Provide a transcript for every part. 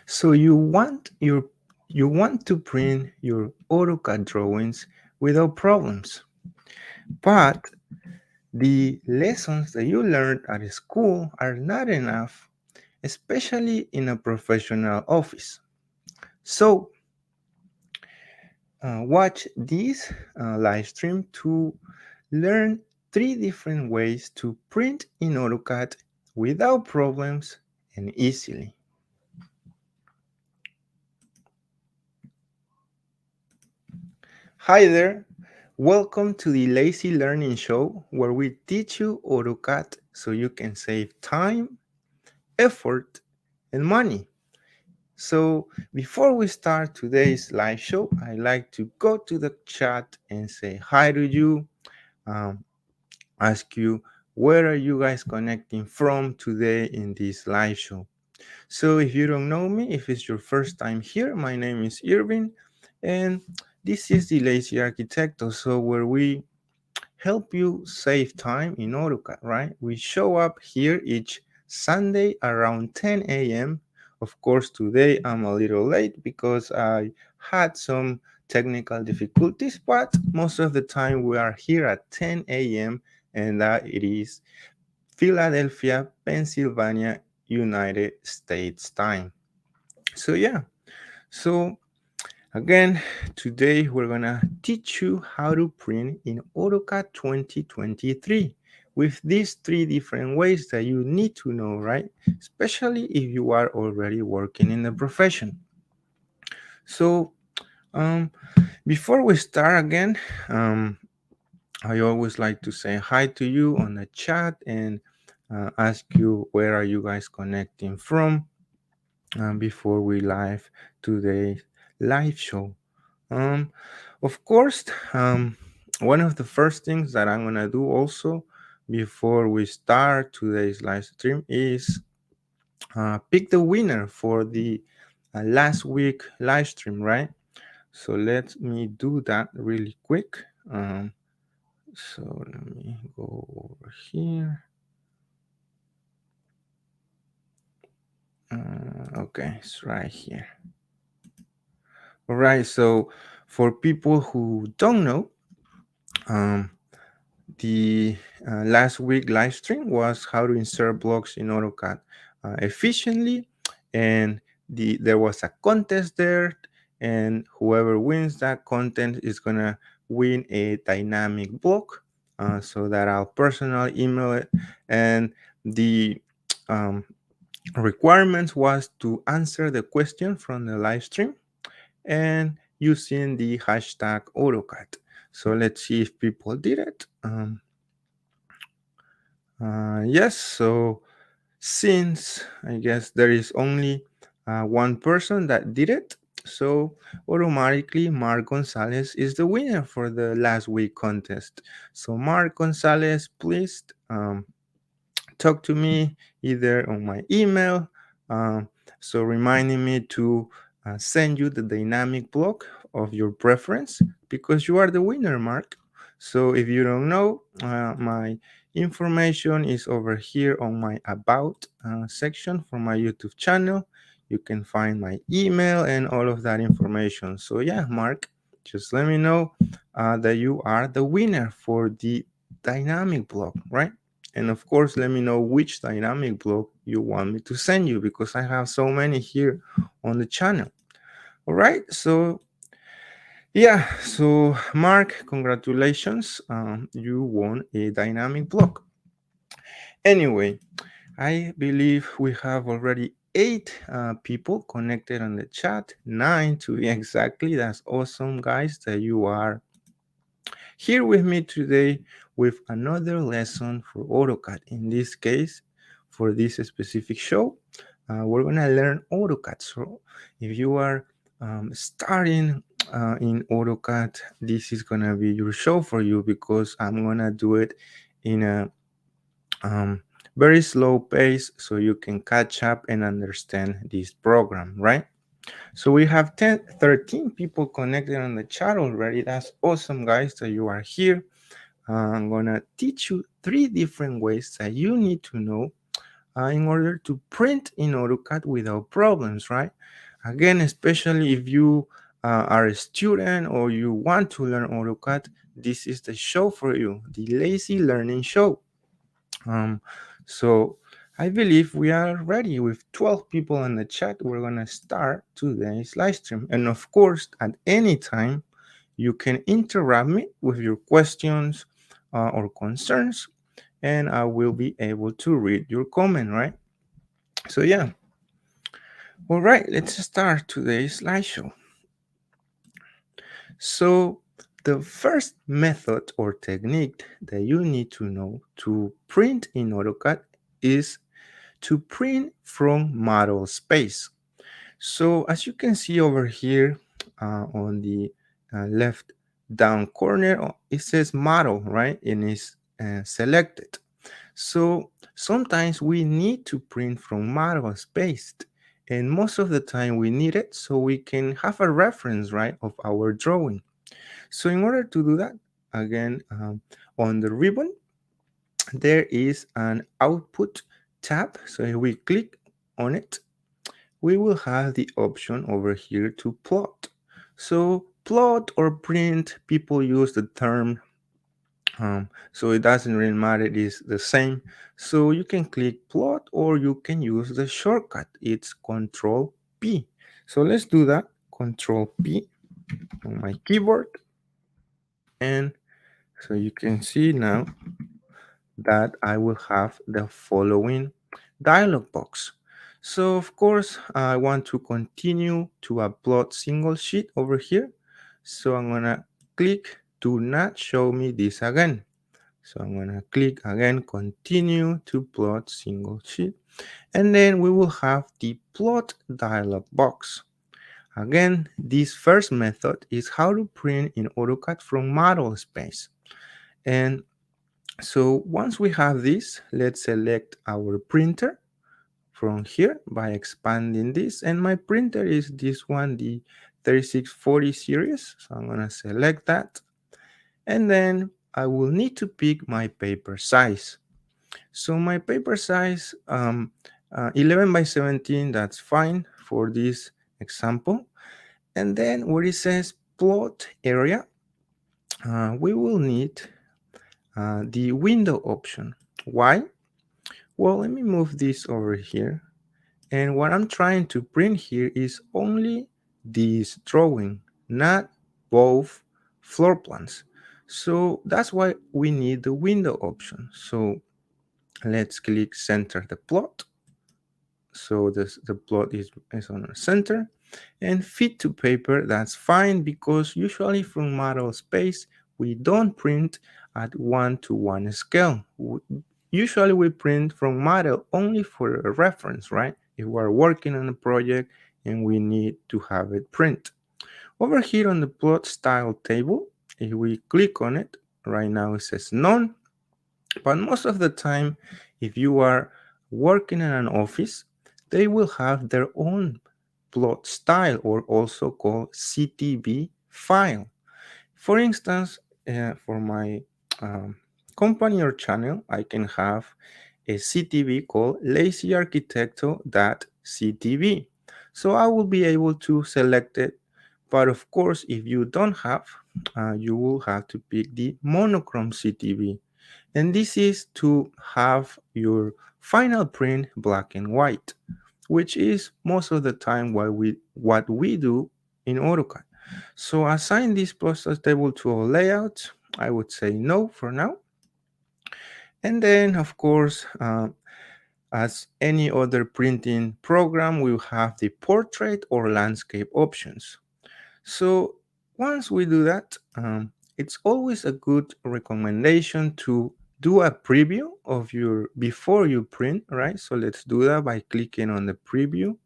So you want to print your AutoCAD drawings without problems. But the lessons that you learned at school are not enough, especially in a professional office. So watch this live stream to learn 3 different ways to print in AutoCAD without problems and easily. Hi there, welcome to the Lazy Learning Show where we teach you AutoCAD so you can save time, effort, and money. So, before we start today's live show, I'd like to go to the chat and say hi to you, um, ask you where are you guys connecting from today in this live show. So, if you don't know me, if it's your first time here, my name is Irving, and this is the Lazy Arquitecto, so where we help you save time in AutoCAD, right? We show up here each Sunday around 10 a.m. Of course, today I'm a little late because I had some technical difficulties, but most of the time we are here at 10 a.m. and that it is Philadelphia, Pennsylvania, United States time. So, yeah. So, again, today we're gonna teach you how to print in AutoCAD 2023 with these 3 different ways that you need to know, right? Especially if you are already working in the profession. So, um, before we start again, I always like to say hi to you on the chat and ask you where are you guys connecting from before we live today's live show. Um, of course, one of the first things that I'm gonna do also before we start today's live stream is pick the winner for the last week live stream, right? So let me do that really quick. So let me go over here. Okay, it's right here. All right. So for people who don't know, um, the last week live stream was how to insert blocks in AutoCAD efficiently, and there was a contest there, and whoever wins that contest is gonna win a dynamic block. So that I'll personally email it, and the um, requirements was to answer the question from the live stream and using the hashtag AutoCAD. So let's see if people did it. Yes, so since I guess there is only one person that did it, so automatically Mark Gonzalez is the winner for the last week contest. So Mark Gonzalez, please talk to me either on my email, so reminding me to send you the dynamic block of your preference because you are the winner, Mark. So if you don't know, my information is over here on my about section for my YouTube channel. You can find my email and all of that information. So yeah, Mark, just let me know that you are the winner for the dynamic block, right? And of course, let me know which dynamic block you want me to send you because I have so many here on the channel. All right, so yeah, so Mark, congratulations. You won a dynamic block. Anyway, I believe we have already 8 people connected on the chat, 9 to be exactly. That's awesome, guys, that you are here with me today with another lesson for AutoCAD. In this case, for this specific show, we're going to learn AutoCAD. So if you are starting in AutoCAD, this is going to be your show for you because I'm going to do it in a um, very slow pace so you can catch up and understand this program, right? So we have 13 people connected on the chat already. That's awesome, guys, that you are here. I'm gonna teach you 3 different ways that you need to know in order to print in AutoCAD without problems, right? Again, especially if you are a student or you want to learn AutoCAD, this is the show for you, the Lazy Learning Show. Um, so I believe we are ready with 12 people in the chat. We're gonna start today's live stream. And of course, at any time, you can interrupt me with your questions or concerns, and I will be able to read your comment, right? So yeah. All right, let's start today's slideshow. So the first method or technique that you need to know to print in AutoCAD is to print from model space. So as you can see over here on the left down corner, it says model, right? And it's selected. So sometimes we need to print from model space. And most of the time we need it so we can have a reference, right, of our drawing. So in order to do that, again, on the ribbon, there is an output tab. So if we click on it, we will have the option over here to plot. So plot or print, people use the term, so it doesn't really matter, it is the same. So you can click plot or you can use the shortcut, it's Control P. So let's do that, Control P on my keyboard. And so you can see now that I will have the following dialog box. So of course, I want to continue to upload single sheet over here. So I'm gonna click, do not show me this again. So I'm gonna click again, continue to plot single sheet. And then we will have the plot dialog box. Again, this first method is how to print in AutoCAD from model space. And so once we have this, let's select our printer from here by expanding this. And my printer is this one, the 3640 series. So I'm gonna select that. And then I will need to pick my paper size. So my paper size, 11 by 17, that's fine for this example. And then where it says plot area, we will need the window option. Why? Well, let me move this over here. And what I'm trying to print here is only this drawing, not both floor plans. So that's why we need the window option. So let's click center the plot. So the plot is on the center. And fit to paper, that's fine because usually from model space, we don't print at 1:1 scale. Usually we print from model only for a reference, right? If we're working on a project and we need to have it print. Over here on the plot style table, if we click on it, right now it says none. But most of the time, if you are working in an office, they will have their own plot style, or also called CTB file. For instance, for my company or channel, I can have a CTB called lazyarquitecto.ctb. So I will be able to select it. But of course, if you don't have, you will have to pick the monochrome CTB. And this is to have your final print black and white, which is most of the time what we do in AutoCAD. So assign this process table to all layouts. I would say no for now. And then, of course, as any other printing program, we have the portrait or landscape options. So once we do that, it's always a good recommendation to do a preview of your before you print, right? So let's do that by clicking on the preview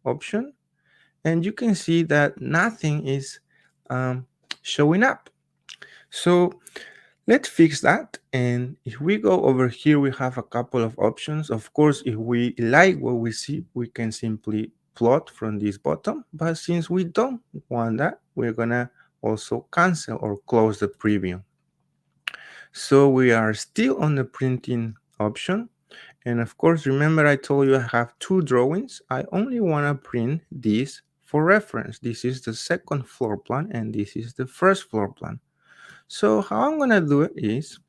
option. And you can see that nothing is showing up. So let's fix that. And if we go over here, we have a couple of options. Of course, if we like what we see, we can simply plot from this bottom. But since we don't want that, we're gonna also cancel or close the preview. So we are still on the printing option. And of course, remember I told you I have two drawings. I only want to print this for reference. This is the second floor plan and this is the first floor plan. So how I'm going to do it is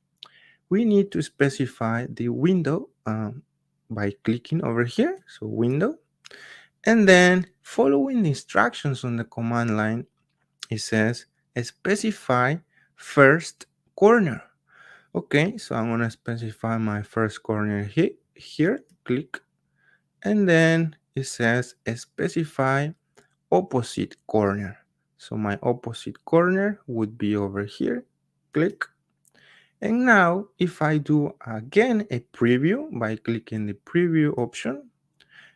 we need to specify the window by clicking over here. So window. And then following the instructions on the command line, it says specify first corner. Okay, so I'm gonna specify my first corner here, click, and then it says specify opposite corner. So my opposite corner would be over here, click. And now if I do again a preview by clicking the preview option,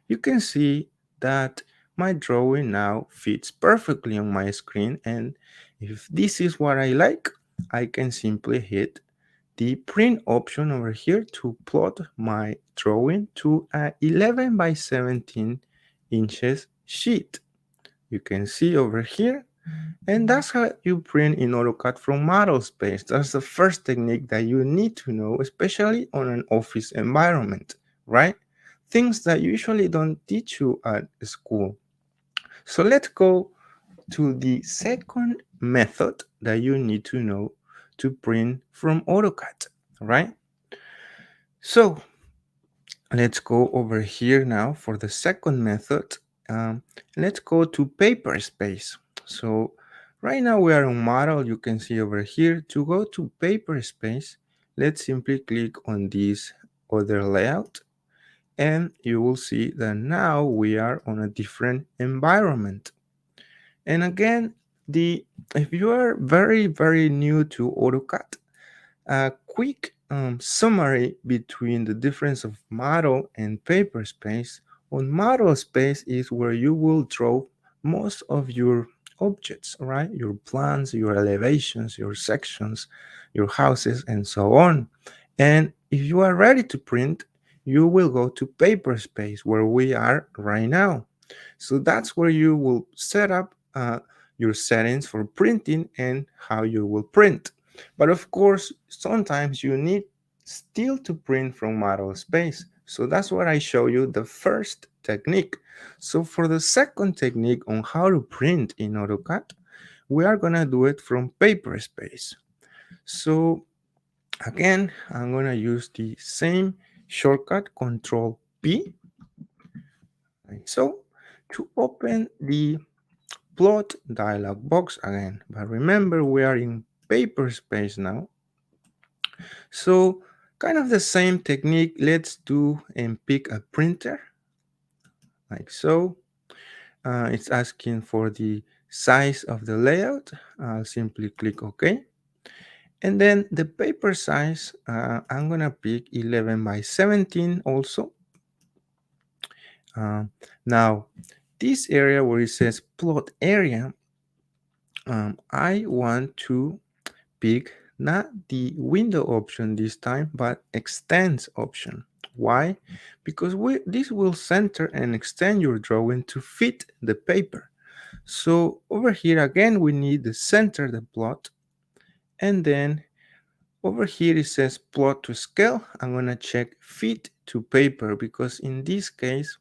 you can see that my drawing now fits perfectly on my screen. And if this is what I like, I can simply hit the print option over here to plot my drawing to a 11 by 17 inches sheet. You can see over here, and that's how you print in AutoCAD from model space. That's the first technique that you need to know, especially on an office environment, right? Things that usually don't teach you at school. So let's go to the second method that you need to know to print from AutoCAD, right? So let's go over here now for the second method. Let's go to paper space. So right now we are on model. You can see over here to go to paper space. Let's simply click on this other layout and you will see that now we are on a different environment. And again, if you are very new to AutoCAD, a quick summary between the difference of model and paper space. On model space is where you will draw most of your objects, right? Your plans, your elevations, your sections, your houses, and so on. And if you are ready to print, you will go to paper space where we are right now. So that's where you will set up your settings for printing and how you will print. But of course, sometimes you need still to print from model space. So that's what I show you the first technique. So for the second technique on how to print in AutoCAD, we are gonna do it from paper space. So again, I'm gonna use the same shortcut, Control P. Like so, to open the plot dialog box again. But remember, we are in paper space now. So kind of the same technique. Let's do and pick a printer like so. It's asking for the size of the layout. I'll simply click OK. And then the paper size, I'm gonna pick 11 by 17 also. Now, this area where it says plot area, I want to pick not the window option this time, but extends option. Why? Because this will center and extend your drawing to fit the paper. So over here again, we need to center the plot. And then over here it says plot to scale. I'm gonna check fit to paper because in this case,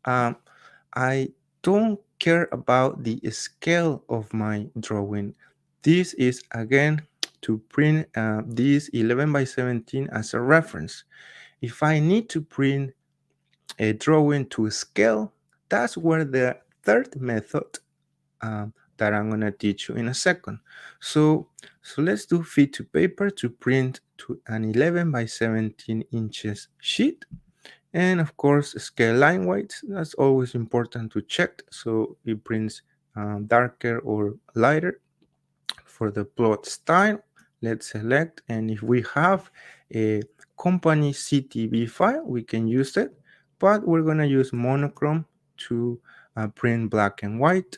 I don't care about the scale of my drawing. This is again to print this 11 by 17 as a reference. If I need to print a drawing to scale, that's where the third method that I'm gonna teach you in a second. So let's do fit to paper to print to an 11 by 17 inches sheet. And of course, scale line weight, that's always important to check so it prints darker or lighter. For the plot style, let's select, and if we have a company CTV file, we can use it, but we're gonna use monochrome to print black and white.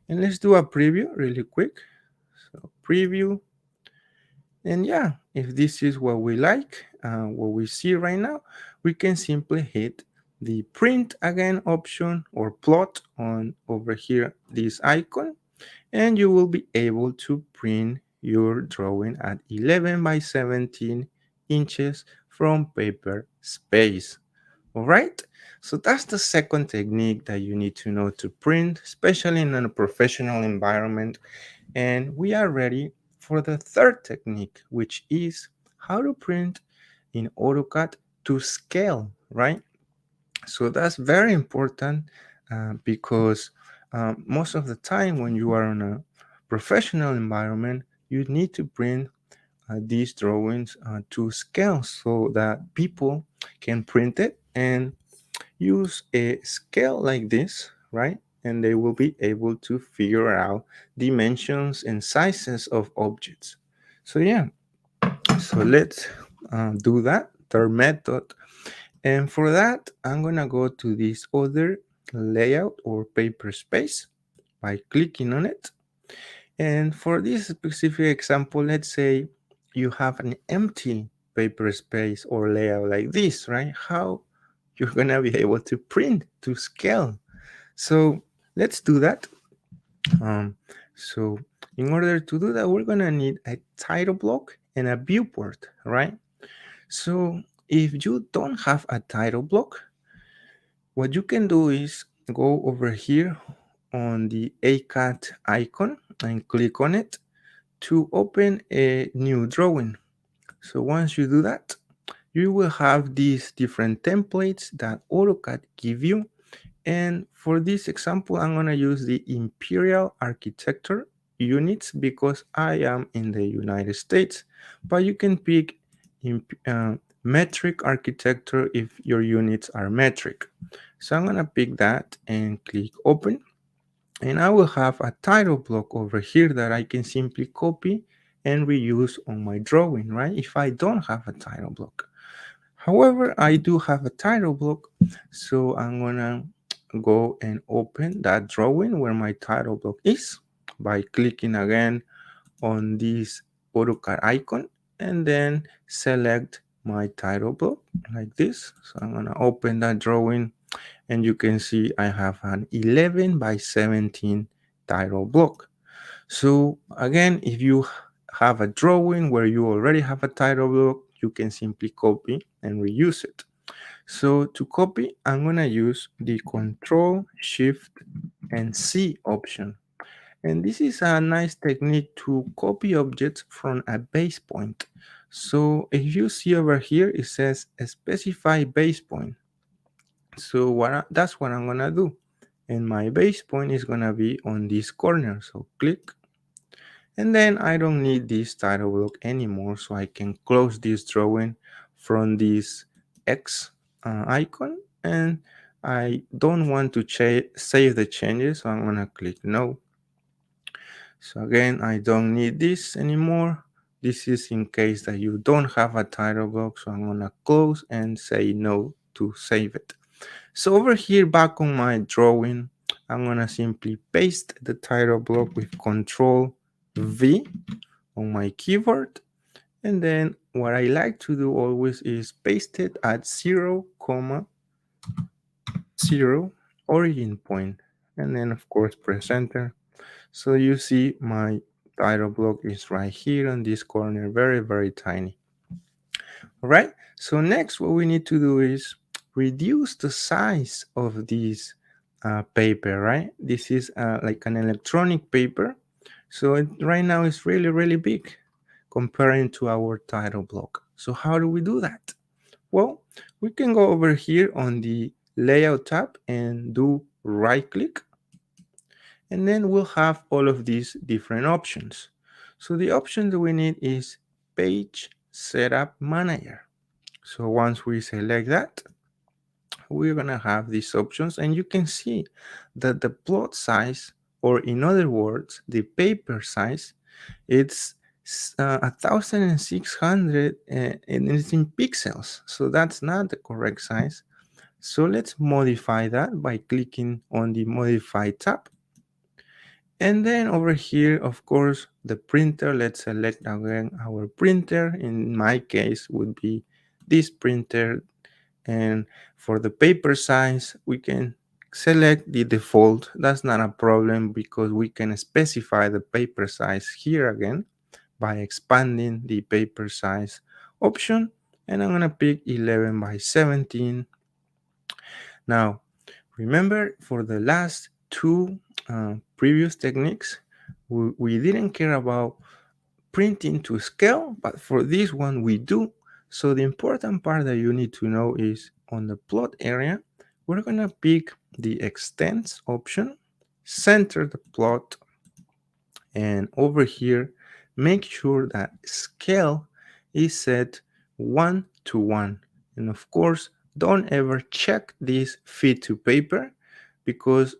And let's do a preview really quick. So preview, and yeah, if this is what we like, what we see right now, we can simply hit the print again option or plot on over here, this icon, and you will be able to print your drawing at 11 by 17 inches from paper space. All right. So that's the second technique that you need to know to print, especially in a professional environment. And we are ready for the third technique, which is how to print in AutoCAD to scale, right? So that's very important because most of the time when you are in a professional environment, you need to print these drawings to scale so that people can print it and use a scale like this, right? And they will be able to figure out dimensions and sizes of objects. So yeah, so let's do that, third method. And for that, I'm gonna go to this other layout or paper space by clicking on it. And for this specific example, let's say you have an empty paper space or layout like this, right? How you're gonna be able to print to scale. So let's do that. Um, so in order to do that, we're gonna need a title block and a viewport, right? So if you don't have a title block, what you can do is go over here on the ACAD icon and click on it to open a new drawing. So once you do that, you will have these different templates that AutoCAD give you. And for this example, I'm going to use the Imperial Architecture units because I am in the United States. But you can pick metric architecture if your units are metric. So I'm going to pick that and click open. And I will have a title block over here that I can simply copy and reuse on my drawing, right? If I don't have a title block. However, I do have a title block, so I'm gonna go and open that drawing where my title block is by clicking again on this AutoCAD icon and then select my title block like this. So I'm gonna open that drawing and you can see I have an 11 by 17 title block. So again, if you have a drawing where you already have a title block, you can simply copy and reuse it. So to copy, I'm gonna use the Control, Shift, and C option. And this is a nice technique to copy objects from a base point. So if you see over here, it says specify base point. So that's what I'm gonna do. And my base point is gonna be on this corner. So click. And then I don't need this title block anymore. So I can close this drawing from this X icon. And I don't want to save the changes. So I'm gonna click no. So again, I don't need this anymore. This is in case that you don't have a title block. So I'm gonna close and say no to save it. So over here back on my drawing, I'm gonna simply paste the title block with Control V on my keyboard. And then what I like to do always is paste it at 0, 0 origin point. And then of course press enter. So you see my title block is right here on this corner, very, very tiny. All right. So next, what we need to do is reduce the size of this paper, right? This is like an electronic paper. So right now it's really, really big comparing to our title block. So how do we do that? Well, we can go over here on the layout tab and do right click. And then we'll have all of these different options. So the option that we need is page setup manager. So once we select that, we're gonna have these options and you can see that the plot size, or in other words, the paper size, it's 1600 and it's in pixels. So that's not the correct size. So let's modify that by clicking on the modify tab. And then over here, of course, the printer, let's select again our printer. In my case would be this printer. And for the paper size, we can select the default. That's not a problem because we can specify the paper size here again by expanding the paper size option. And I'm gonna pick 11 by 17. Now, remember for the last two previous techniques, we didn't care about printing to scale, but for this one we do. So the important part that you need to know is on the plot area, we're gonna pick the extents option, center the plot, and over here, make sure that scale is set 1:1. And of course, don't ever check this fit to paper because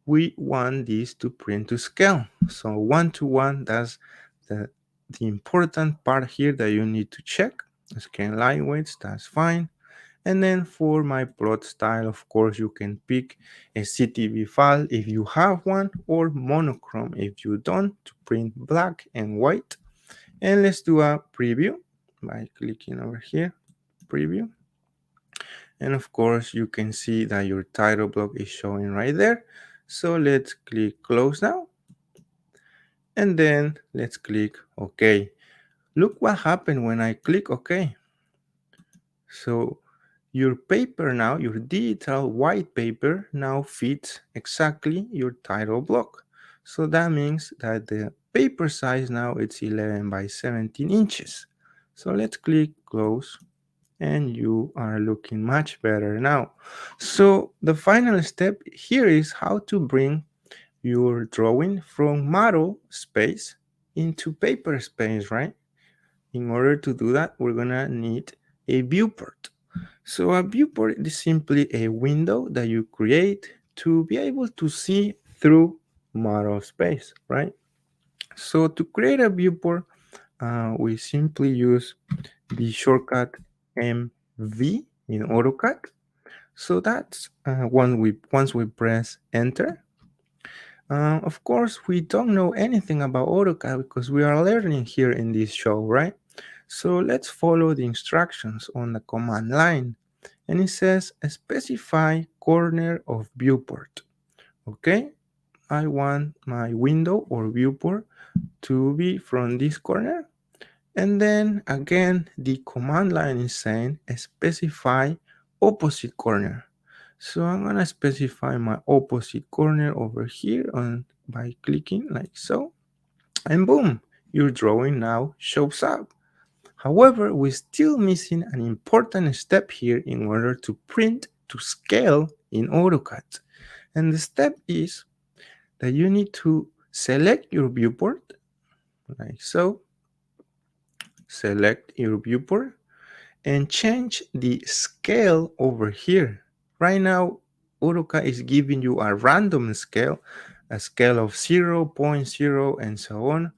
we want this to print to scale. So 1:1, that's the, the important part here that you need to check. Scale line weights, that's fine. And then for my plot style, of course, you can pick a CTV file if you have one, or monochrome if you don't, to print black and white. And let's do a preview by clicking over here, preview. And of course, you can see that your title block is showing right there. So let's click close now. And then let's click OK. Look what happened when I click OK. So your paper now, your digital white paper now fits exactly your title block. So that means that the paper size now it's 11 by 17 inches. So let's click close and you are looking much better now. So the final step here is how to bring your drawing from model space into paper space, right? In order to do that, we're gonna need a viewport. So a viewport is simply a window that you create to be able to see through model space, right? So to create a viewport, we simply use the shortcut MV in Autocad. So that's once we press enter. Of course, we don't know anything about AutoCAD because we are learning here in this show, right? So let's follow the instructions on the command line. And it says specify corner of viewport. Okay, I want my window or viewport to be from this corner. And then again, the command line is saying specify opposite corner. So I'm gonna specify my opposite corner over here by clicking like so, and boom, your drawing now shows up. However, we're still missing an important step here in order to print to scale in AutoCAD. And the step is that you need to select your viewport like so, select your viewport, and change the scale over here. Right now, AutoCAD is giving you a random scale, a scale of 0.0 and so on.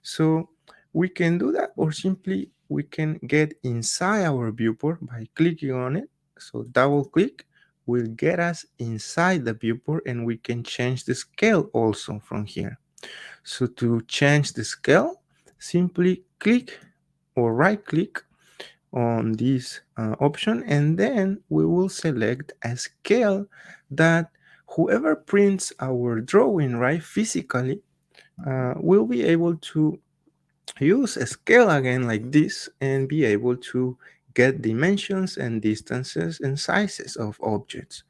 So we can do that, or simply we can get inside our viewport by clicking on it. So double click will get us inside the viewport, and we can change the scale also from here. So to change the scale, simply click or right click on this option, and then we will select a scale that whoever prints our drawing, right, physically, will be able to use a scale again like this and be able to get dimensions and distances and sizes of objects.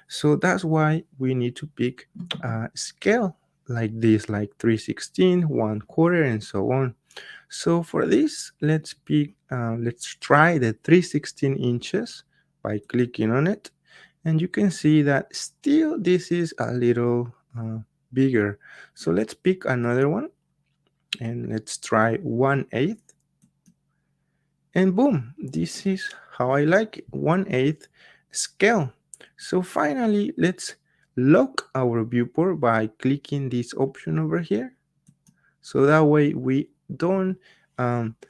So that's why we need to pick a scale like this, like 3/16, 1/4, and so on. So for this, let's try the 3/16 inches by clicking on it. And you can see that still this is a little bigger. So let's pick another one and let's try 1/8. And boom, this is how I like it, 1/8 scale. So finally, let's lock our viewport by clicking this option over here. So that way we don't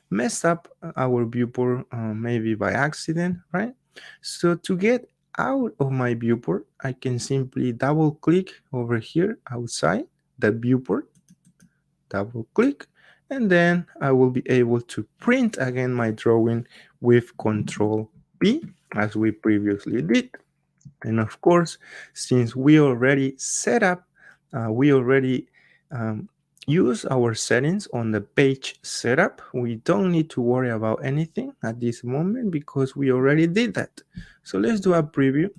mess up our viewport maybe by accident, right? So to get out of my viewport, I can simply double click over here outside the viewport, double click, and then I will be able to print again my drawing with Control P as we previously did. And of course, since we already set up, we already use our settings on the page setup, we don't need to worry about anything at this moment because we already did that. So let's do a preview.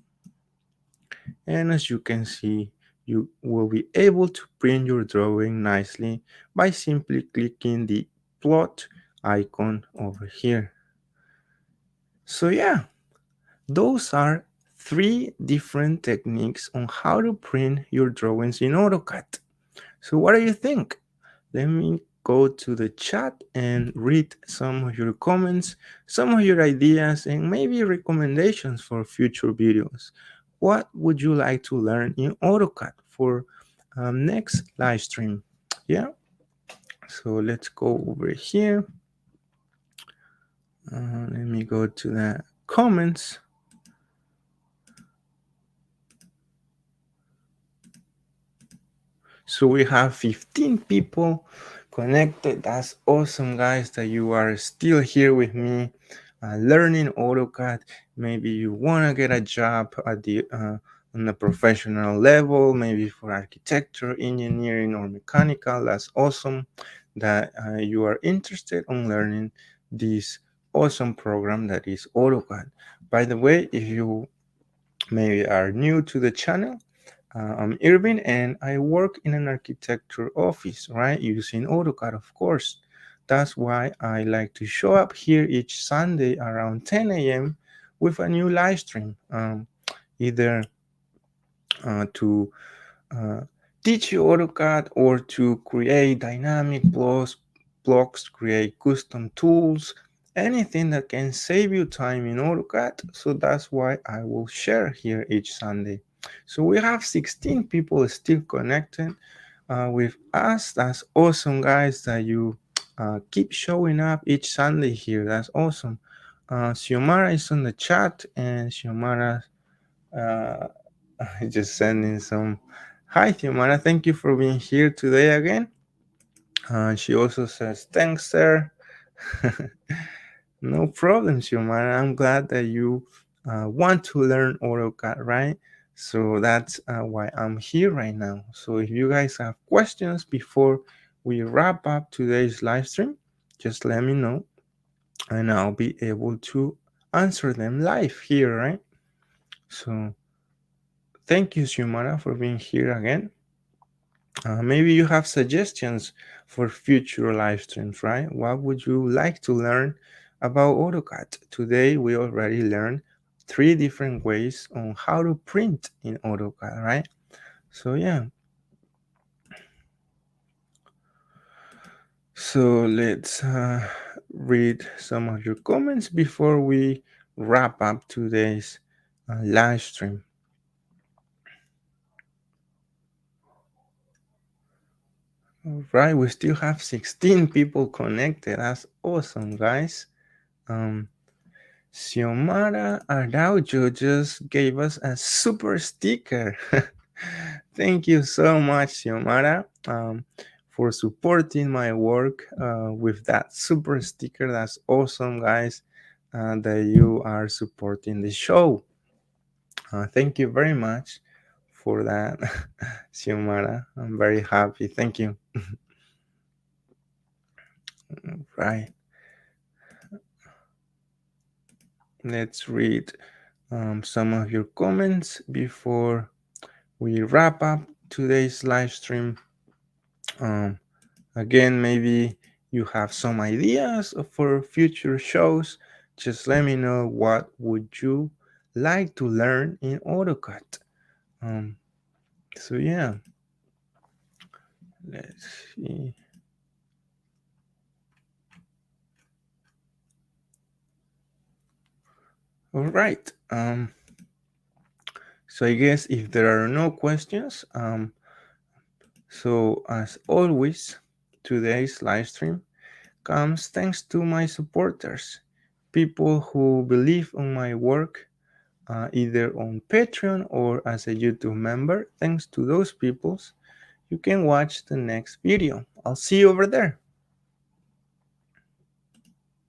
And as you can see, you will be able to print your drawing nicely by simply clicking the plot icon over here. So yeah, those are three different techniques on how to print your drawings in AutoCAD. So what do you think? Let me go to the chat and read some of your comments, some of your ideas, and maybe recommendations for future videos. What would you like to learn in AutoCAD for next live stream? Yeah, so let's go over here. Let me go to the comments. So we have 15 people connected. That's awesome, guys, that you are still here with me, learning AutoCAD. Maybe you want to get a job at the on a professional level, maybe for architecture, engineering, or mechanical. That's awesome that you are interested in learning this awesome program that is AutoCAD. By the way, if you maybe are new to the channel, I'm Irving and I work in an architecture office, right? Using AutoCAD, of course. That's why I like to show up here each Sunday around 10 a.m. with a new live stream, either to uh, teach you AutoCAD or to create dynamic blocks, create custom tools, anything that can save you time in AutoCAD. So that's why I will share here each Sunday. So we have 16 people still connected with us. That's awesome, guys, that you keep showing up each Sunday here. That's awesome. Xiomara is on the chat, and Xiomara uh, just sending some. Hi, Xiomara. Thank you for being here today again. She also says, thanks, sir. No problem, Xiomara. I'm glad that you want to learn AutoCAD, right? So that's why I'm here right now. So if you guys have questions before we wrap up today's live stream, just let me know and I'll be able to answer them live here, right? So thank you, Xiomara, for being here again. Maybe you have suggestions for future live streams, right? What would you like to learn about AutoCAD? Today, we already learned three different ways on how to print in AutoCAD, right? So, yeah. So, let's read some of your comments before we wrap up today's live stream. All right, we still have 16 people connected. That's awesome, guys. Xiomara Araujo just gave us a super sticker. Thank you so much, Xiomara, for supporting my work with that super sticker. That's awesome, guys, that you are supporting the show. Thank you very much for that, Xiomara. I'm very happy. Thank you. Right. Let's read some of your comments before we wrap up today's live stream. Again, maybe you have some ideas for future shows. Just let me know what would you like to learn in AutoCAD. So yeah, let's see. All right. So I guess if there are no questions, so as always, today's live stream comes thanks to my supporters, people who believe in my work, either on Patreon or as a YouTube member. Thanks to those peoples, you can watch the next video. I'll see you over there.